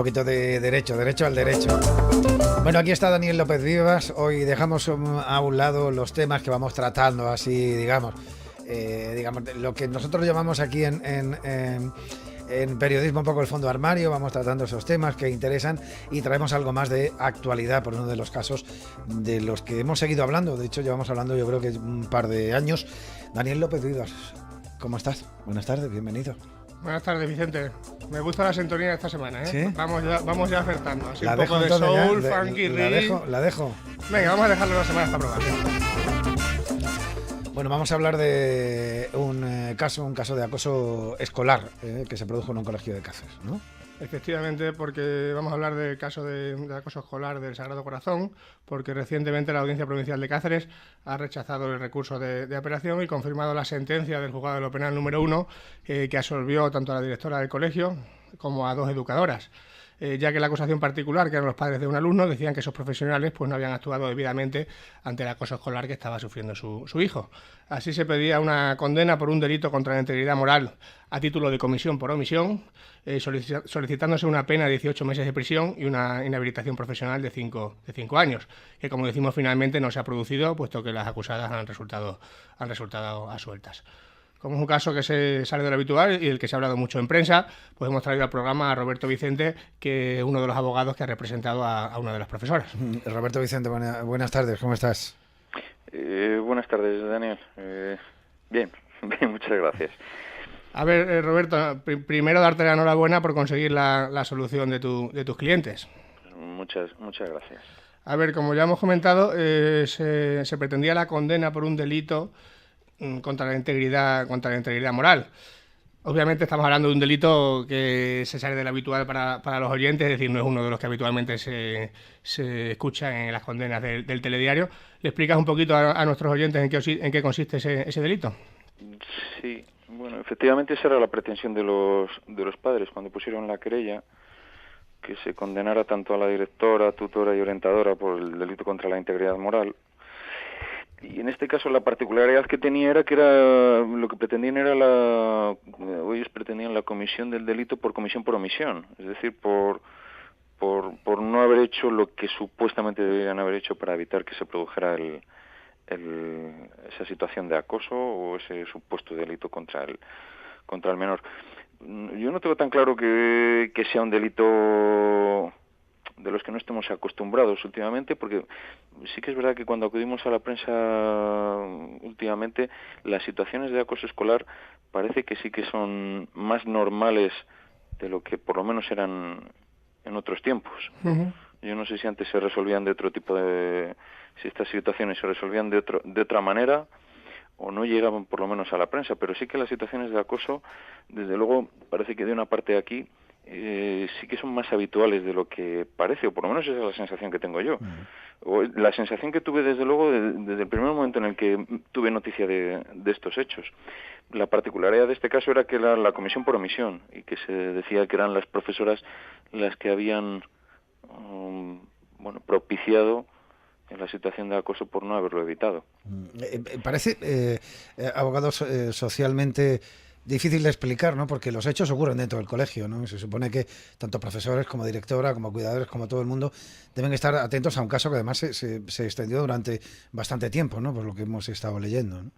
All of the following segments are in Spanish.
poquito de derecho al derecho. Bueno, aquí está Daniel López Vivas. Hoy dejamos a un lado los temas que vamos tratando, así, digamos, lo que nosotros llamamos aquí en periodismo un poco el fondo armario. Vamos tratando esos temas que interesan y traemos algo más de actualidad por uno de los casos de los que hemos seguido hablando. De hecho, llevamos hablando yo creo que un par de años. Daniel López Vivas, ¿cómo estás? Buenas tardes, bienvenido. Buenas tardes, Vicente. Me gusta la sintonía de esta semana, ¿eh? ¿Sí? Vamos ya acertando. Así La un poco de dejo soul, ya, funky, la dejo. Venga, vamos a dejarlo una semana para probar. Bueno, vamos a hablar de un caso de acoso escolar que se produjo en un colegio de Cáceres, ¿no? Efectivamente, porque vamos a hablar del caso de acoso escolar del Sagrado Corazón, porque recientemente la Audiencia Provincial de Cáceres ha rechazado el recurso de apelación y confirmado la sentencia del Juzgado de lo Penal número 1 que absolvió tanto a la directora del colegio como a 2 educadoras. Ya que la acusación particular, que eran los padres de un alumno, decían que esos profesionales pues no habían actuado debidamente ante el acoso escolar que estaba sufriendo su hijo. Así se pedía una condena por un delito contra la integridad moral a título de comisión por omisión, solicitándose una pena de 18 meses de prisión y una inhabilitación profesional de 5 años, que como decimos finalmente no se ha producido, puesto que las acusadas han resultado absueltas. Como es un caso que se sale de lo habitual y del que se ha hablado mucho en prensa, pues hemos traído al programa a Roberto Vicente, que es uno de los abogados que ha representado a una de las profesoras. Roberto Vicente, buenas tardes, ¿cómo estás? Buenas tardes, Daniel. Bien, muchas gracias. A ver, Roberto, primero darte la enhorabuena por conseguir la solución de tus clientes. Muchas gracias. A ver, como ya hemos comentado, se pretendía la condena por un delito contra la integridad moral. Obviamente estamos hablando de un delito que se sale de lo habitual para los oyentes, es decir, no es uno de los que habitualmente se escucha en las condenas del telediario. ¿Le explicas un poquito a nuestros oyentes en qué consiste ese delito? Sí, bueno, efectivamente esa era la pretensión de los padres cuando pusieron la querella, que se condenara tanto a la directora, tutora y orientadora por el delito contra la integridad moral. Y en este caso la particularidad que tenía era que lo que pretendían era ellos pretendían la comisión del delito por comisión por omisión, es decir, por no haber hecho lo que supuestamente deberían haber hecho para evitar que se produjera esa situación de acoso o ese supuesto delito contra el menor. Yo no tengo tan claro que sea un delito de los que no estemos acostumbrados últimamente, porque sí que es verdad que cuando acudimos a la prensa últimamente, las situaciones de acoso escolar parece que sí que son más normales de lo que por lo menos eran en otros tiempos. Uh-huh. Yo no sé si antes se resolvían de otro tipo si estas situaciones se resolvían de otra manera o no llegaban por lo menos a la prensa, pero sí que las situaciones de acoso, desde luego, parece que de una parte de aquí sí que son más habituales de lo que parece, o por lo menos esa es la sensación que tengo yo. O la sensación que tuve desde luego desde el primer momento en el que tuve noticia de estos hechos. La particularidad de este caso era que era la comisión por omisión y que se decía que eran las profesoras las que habían propiciado la situación de acoso por no haberlo evitado. Parece, abogados, socialmente difícil de explicar, ¿no? Porque los hechos ocurren dentro del colegio, ¿no? Se supone que tanto profesores como directora, como cuidadores, como todo el mundo deben estar atentos a un caso que además se extendió durante bastante tiempo, ¿no? Por lo que hemos estado leyendo, ¿no?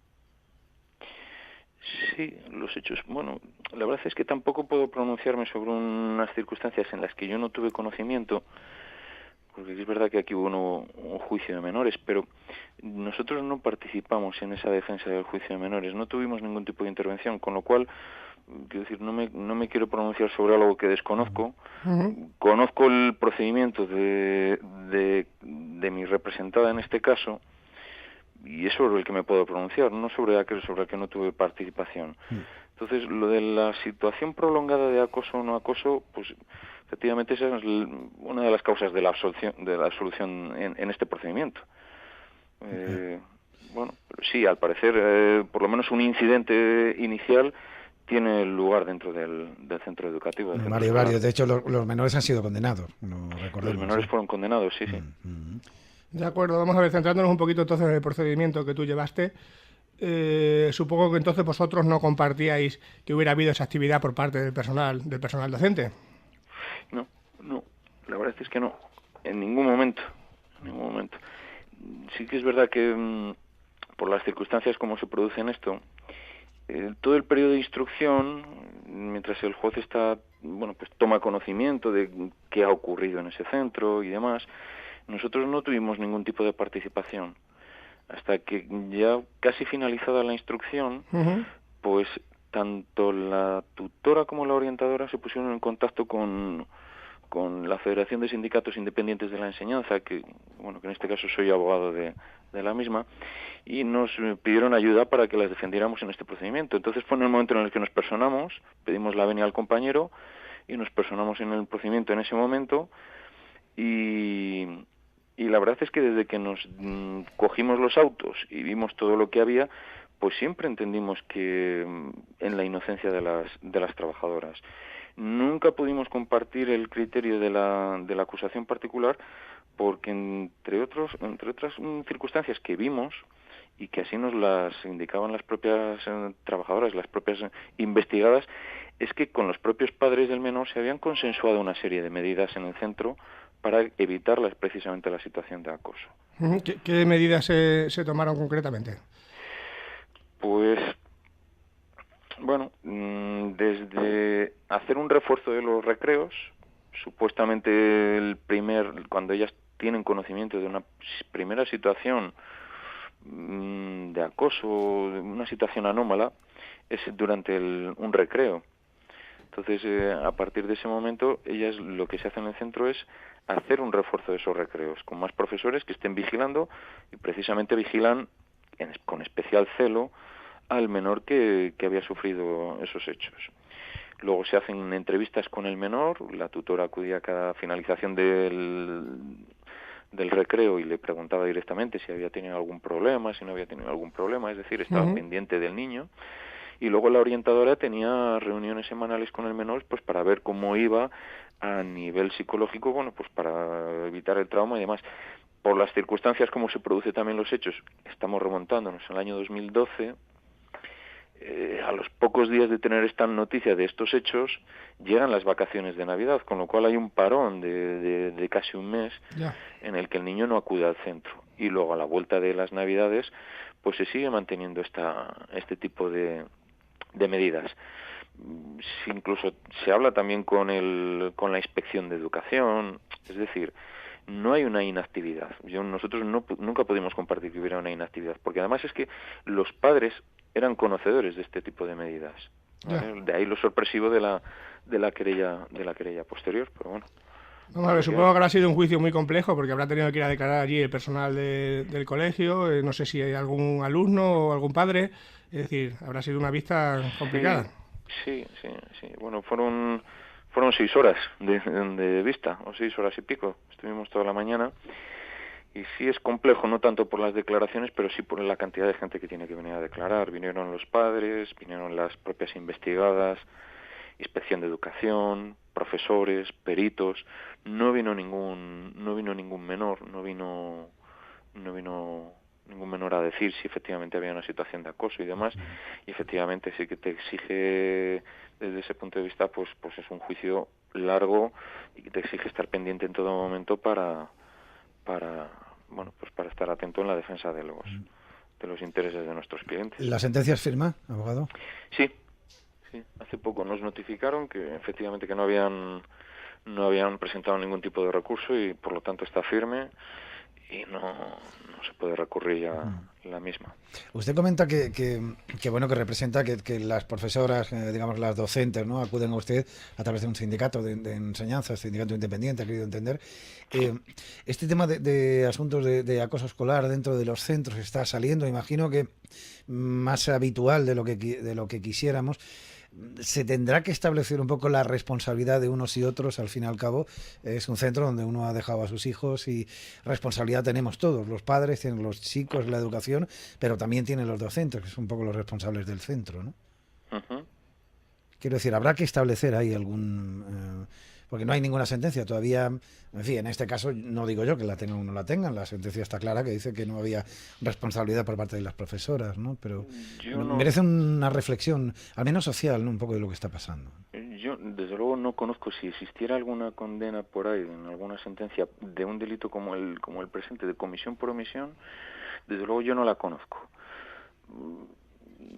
Sí, los hechos. Bueno, la verdad es que tampoco puedo pronunciarme sobre unas circunstancias en las que yo no tuve conocimiento, porque es verdad que aquí hubo un juicio de menores, pero nosotros no participamos en esa defensa del juicio de menores, no tuvimos ningún tipo de intervención, con lo cual, quiero decir, no me quiero pronunciar sobre algo que desconozco. Uh-huh. Conozco el procedimiento de mi representada en este caso, y es sobre el que me puedo pronunciar, no sobre aquel sobre el que no tuve participación. Entonces, lo de la situación prolongada de acoso o no acoso, pues efectivamente esa es una de las causas de la absolución en este procedimiento. Bueno, sí, al parecer, por lo menos un incidente inicial tiene lugar dentro del centro educativo. Varios. De hecho, los menores han sido condenados. Los menores fueron condenados, sí. De acuerdo, vamos a ver, centrándonos un poquito entonces en el procedimiento que tú llevaste. Supongo que entonces vosotros no compartíais que hubiera habido esa actividad por parte del personal docente. No, No, la verdad es que no, en ningún momento, en ningún momento. Sí que es verdad que por las circunstancias como se produce en esto, todo el periodo de instrucción, mientras el juez está, bueno, pues toma conocimiento de qué ha ocurrido en ese centro y demás, nosotros no tuvimos ningún tipo de participación. Hasta que ya casi finalizada la instrucción, pues tanto la tutora como la orientadora se pusieron en contacto con la Federación de Sindicatos Independientes de la Enseñanza, que bueno, que en este caso soy abogado de la misma, y nos pidieron ayuda para que las defendiéramos en este procedimiento. Entonces fue en el momento en el que nos personamos, pedimos la venia al compañero y nos personamos en el procedimiento en ese momento, y la verdad es que desde que nos cogimos los autos y vimos todo lo que había, pues siempre entendimos que en la inocencia de las trabajadoras. Nunca pudimos compartir el criterio de la acusación particular porque entre otras circunstancias que vimos y que así nos las indicaban las propias trabajadoras, las propias investigadas, es que con los propios padres del menor se habían consensuado una serie de medidas en el centro para evitarlas precisamente la situación de acoso. ¿Qué medidas se tomaron concretamente? Pues bueno, desde hacer un refuerzo de los recreos, supuestamente cuando ellas tienen conocimiento de una primera situación de acoso, de una situación anómala, es durante un recreo. Entonces, a partir de ese momento, ellas lo que se hace en el centro es hacer un refuerzo de esos recreos, con más profesores que estén vigilando, y precisamente vigilan con especial celo al menor que había sufrido esos hechos. Luego se hacen entrevistas con el menor, la tutora acudía a cada finalización del recreo y le preguntaba directamente si había tenido algún problema, si no había tenido algún problema, es decir, estaba pendiente del niño. Y luego la orientadora tenía reuniones semanales con el menor pues para ver cómo iba a nivel psicológico, bueno, pues para evitar el trauma y demás. Por las circunstancias como se producen también los hechos, estamos remontándonos al año 2012, a los pocos días de tener esta noticia de estos hechos, llegan las vacaciones de Navidad, con lo cual hay un parón de casi un mes en el que el niño no acude al centro. Y luego a la vuelta de las Navidades, pues se sigue manteniendo este tipo de medidas. Incluso se habla también con la inspección de educación, es decir, no hay una inactividad. Nosotros nunca pudimos compartir que hubiera una inactividad, porque además es que los padres eran conocedores de este tipo de medidas, ¿vale? De ahí lo sorpresivo de la querella posterior, pero bueno. Vamos a ver, supongo que habrá sido un juicio muy complejo porque habrá tenido que ir a declarar allí el personal del colegio, no sé si hay algún alumno o algún padre, es decir, habrá sido una vista complicada. Sí. Bueno, fueron 6 horas de vista, o 6 horas y pico, estuvimos toda la mañana, y sí es complejo, no tanto por las declaraciones, pero sí por la cantidad de gente que tiene que venir a declarar. Vinieron los padres, vinieron las propias investigadas, inspección de educación, profesores, peritos. No vino ningún menor, no vino ningún menor a decir si efectivamente había una situación de acoso y demás, y efectivamente sí que te exige desde ese punto de vista pues es un juicio largo y que te exige estar pendiente en todo momento para estar atento en la defensa de los intereses de nuestros clientes. ¿La sentencia es firme, abogado? Sí, hace poco nos notificaron que efectivamente que no habían presentado ningún tipo de recurso y por lo tanto está firme y no se puede recurrir a la misma. Usted comenta que representa que las profesoras, digamos las docentes, ¿no?, acuden a usted a través de un sindicato de enseñanza, sindicato independiente, ha querido entender. Este tema de asuntos de acoso escolar dentro de los centros está saliendo, imagino que más habitual de lo que quisiéramos. Se tendrá que establecer un poco la responsabilidad de unos y otros. Al fin y al cabo es un centro donde uno ha dejado a sus hijos y responsabilidad tenemos todos, los padres, tienen los chicos, la educación, pero también tienen los docentes, que son un poco los responsables del centro, ¿no? Quiero decir, habrá que establecer ahí algún porque no hay ninguna sentencia todavía. En fin, en este caso no digo yo que la tengan o no la tengan, la sentencia está clara que dice que no había responsabilidad por parte de las profesoras, ¿no? Pero merece una reflexión, al menos social, ¿no? Un poco de lo que está pasando. Yo, desde luego, no conozco si existiera alguna condena por ahí, en alguna sentencia, de un delito como el presente, de comisión por omisión. Desde luego yo no la conozco.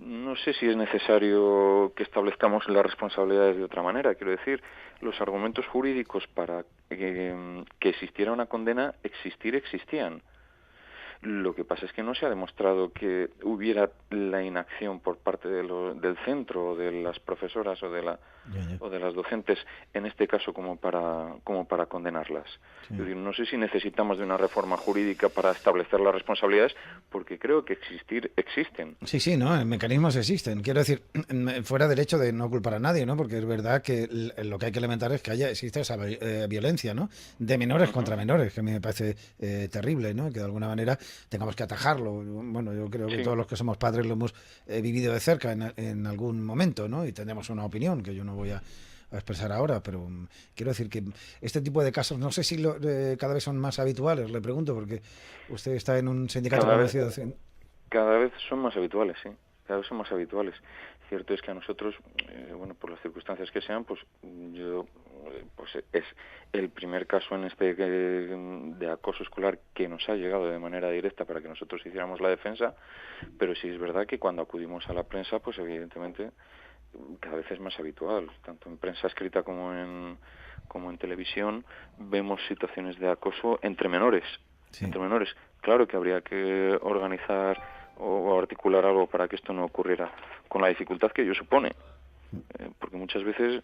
No sé si es necesario que establezcamos las responsabilidades de otra manera. Quiero decir, los argumentos jurídicos para que existiera una condena existían. Lo que pasa es que no se ha demostrado que hubiera la inacción por parte del centro, o de las profesoras o de las docentes, en este caso como para condenarlas. Sí. Es decir, no sé si necesitamos de una reforma jurídica para establecer las responsabilidades, porque creo que existen. Sí, no, mecanismos existen. Quiero decir, fuera del hecho de no culpar a nadie, ¿no? Porque es verdad que lo que hay que lamentar es que existe esa violencia, ¿no? De menores contra menores, que a mí me parece terrible, ¿no? Que de alguna manera tengamos que atajarlo. Bueno, yo creo que todos los que somos padres lo hemos vivido de cerca en algún momento, ¿no? Y tendremos una opinión que yo no voy a expresar ahora, pero quiero decir que este tipo de casos, no sé si cada vez son más habituales, le pregunto, porque usted está en un sindicato conocido. Cada vez son más habituales, sí. Cada vez son más habituales. Cierto es que a nosotros, por las circunstancias que sean, pues es el primer caso en de acoso escolar que nos ha llegado de manera directa para que nosotros hiciéramos la defensa, pero sí es verdad que cuando acudimos a la prensa, pues evidentemente cada vez es más habitual, tanto en prensa escrita como en televisión, vemos situaciones de acoso entre menores. Sí. Entre menores. Claro que habría que organizar o articular algo para que esto no ocurriera, con la dificultad que ello supone, porque muchas veces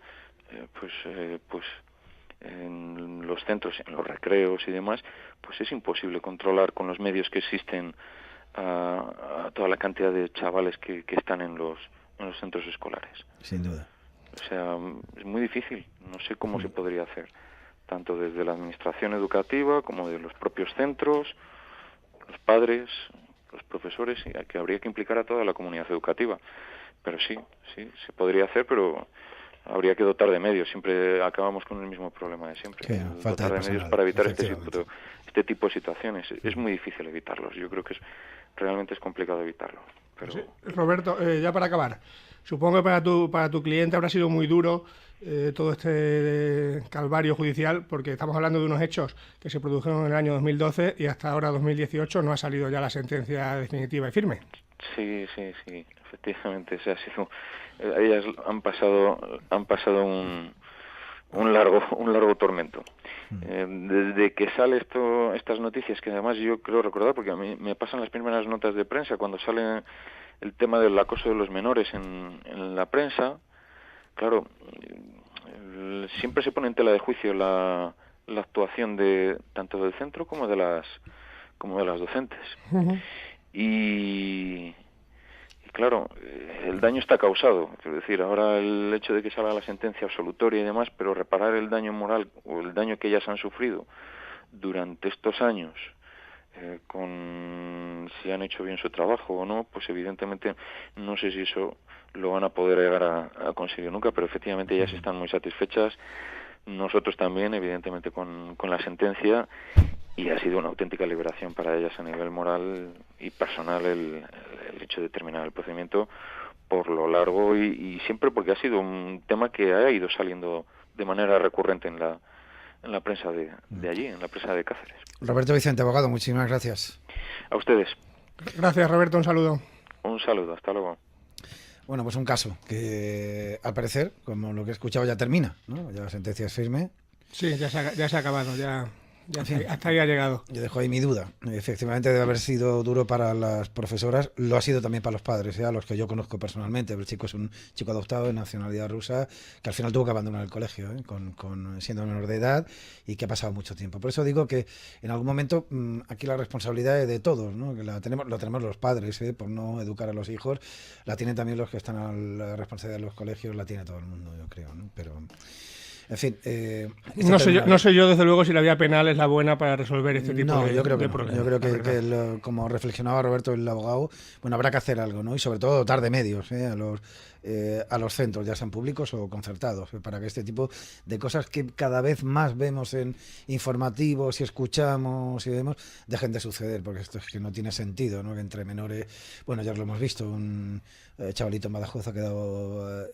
en los centros, en los recreos y demás, pues es imposible controlar con los medios que existen a toda la cantidad de chavales que están en los centros escolares. Sin duda. O sea, es muy difícil, no sé cómo se podría hacer, tanto desde la administración educativa como de los propios centros, los padres, los profesores, y que habría que implicar a toda la comunidad educativa. Pero sí, se podría hacer, pero habría que dotar de medios. Siempre acabamos con el mismo problema de siempre. Dotar de medios para evitar este tipo de situaciones. Es muy difícil evitarlos. Yo creo que realmente es complicado evitarlo. Pero... Sí. Roberto, ya para acabar, supongo que para tu cliente habrá sido muy duro todo este calvario judicial, porque estamos hablando de unos hechos que se produjeron en el año 2012 y hasta ahora, 2018, no ha salido ya la sentencia definitiva y firme. Sí, efectivamente, ellas han pasado un largo tormento. Desde que sale estas noticias, que además yo creo recordar, porque a mí me pasan las primeras notas de prensa cuando sale el tema del acoso de los menores en la prensa. Claro, siempre se pone en tela de juicio la actuación tanto del centro como de las docentes. Uh-huh. Y claro, el daño está causado. Es decir, ahora el hecho de que salga la sentencia absolutoria y demás, pero reparar el daño moral o el daño que ellas han sufrido durante estos años, si han hecho bien su trabajo o no, pues evidentemente no sé si eso lo van a poder llegar a conseguir nunca, pero efectivamente ellas están muy satisfechas, nosotros también, evidentemente, con la sentencia, y ha sido una auténtica liberación para ellas a nivel moral y personal el hecho de terminar el procedimiento por lo largo y siempre, porque ha sido un tema que ha ido saliendo de manera recurrente en la prensa de allí, en la prensa de Cáceres. Roberto Vicente, abogado, muchísimas gracias. A ustedes. Gracias, Roberto, un saludo. Un saludo, hasta luego. Bueno, pues un caso que, al parecer, como lo que he escuchado, ya termina, ¿no? Ya la sentencia es firme. Sí, ya se ha acabado, ya hasta ahí ha llegado. Yo dejo ahí mi duda. Efectivamente debe haber sido duro para las profesoras, lo ha sido también para los padres, a los que yo conozco personalmente. El chico es un chico adoptado de nacionalidad rusa que al final tuvo que abandonar el colegio, siendo menor de edad, y que ha pasado mucho tiempo. Por eso digo que en algún momento aquí la responsabilidad es de todos, ¿no? Que lo tenemos los padres, por no educar a los hijos, la tienen también los que están a la responsabilidad de los colegios, la tiene todo el mundo, yo creo, ¿no? Pero... En fin, no sé yo desde luego si la vía penal es la buena para resolver este tipo de problemas. Yo creo que como reflexionaba Roberto, el abogado, bueno, habrá que hacer algo, ¿no? Y sobre todo dotar de medios a los a los centros, ya sean públicos o concertados, para que este tipo de cosas que cada vez más vemos en informativos y escuchamos y vemos, dejen de suceder, porque esto es que no tiene sentido, ¿no? Que entre menores, bueno, ya lo hemos visto, un chavalito en Badajoz ha quedado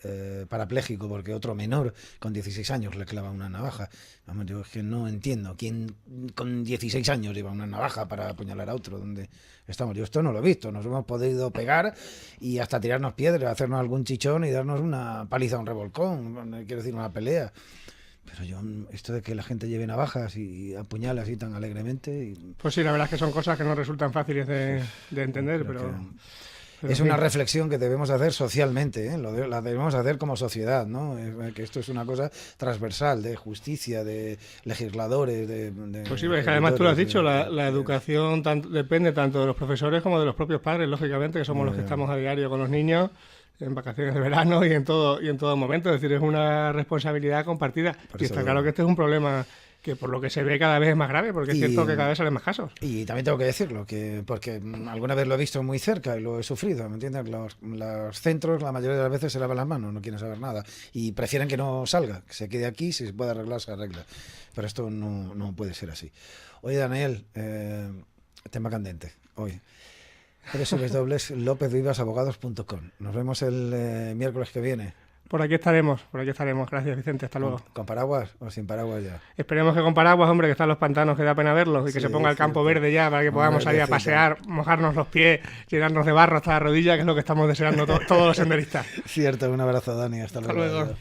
parapléjico porque otro menor con 16 años le clava una navaja. Vamos, yo es que no entiendo quién con 16 años lleva una navaja para apuñalar a otro. ¿Dónde estamos? Yo esto no lo he visto. Nos hemos podido pegar y hasta tirarnos piedras, hacernos algún chichón y darnos una paliza a un revolcón, quiero decir, una pelea. Pero yo, esto de que la gente lleve navajas y apuñale así tan alegremente... Pues sí, la verdad es que son cosas que no resultan fáciles de entender, pero es una reflexión que debemos hacer socialmente, ¿eh? La debemos hacer como sociedad, ¿no? Que esto es una cosa transversal, de justicia, de legisladores, Pues sí, es que además tú lo has dicho, la educación depende tanto de los profesores como de los propios padres, lógicamente, que somos los que estamos a diario con los niños, en vacaciones de verano y en todo momento. Es decir, es una responsabilidad compartida. Y está claro que este es un problema que por lo que se ve cada vez es más grave, porque es cierto que cada vez salen más casos. Y también tengo que decirlo, porque alguna vez lo he visto muy cerca y lo he sufrido, ¿me entiendes? Los centros la mayoría de las veces se lavan las manos, no quieren saber nada y prefieren que no salga, que se quede aquí, si se puede arreglar, se arregla. Pero esto no puede ser así. Oye, Daniel, tema candente hoy. www.lopezvivasabogados.com. Nos vemos el miércoles que viene. Por aquí estaremos. Gracias, Vicente. Hasta luego. ¿Con paraguas o sin paraguas ya? Esperemos que con paraguas, hombre, que están los pantanos, que da pena verlos, y que se ponga el campo verde ya para que podamos salir a pasear, mojarnos los pies, llenarnos de barro hasta la rodilla, que es lo que estamos deseando todos los senderistas. Cierto, un abrazo, Dani. Hasta luego. Hasta luego.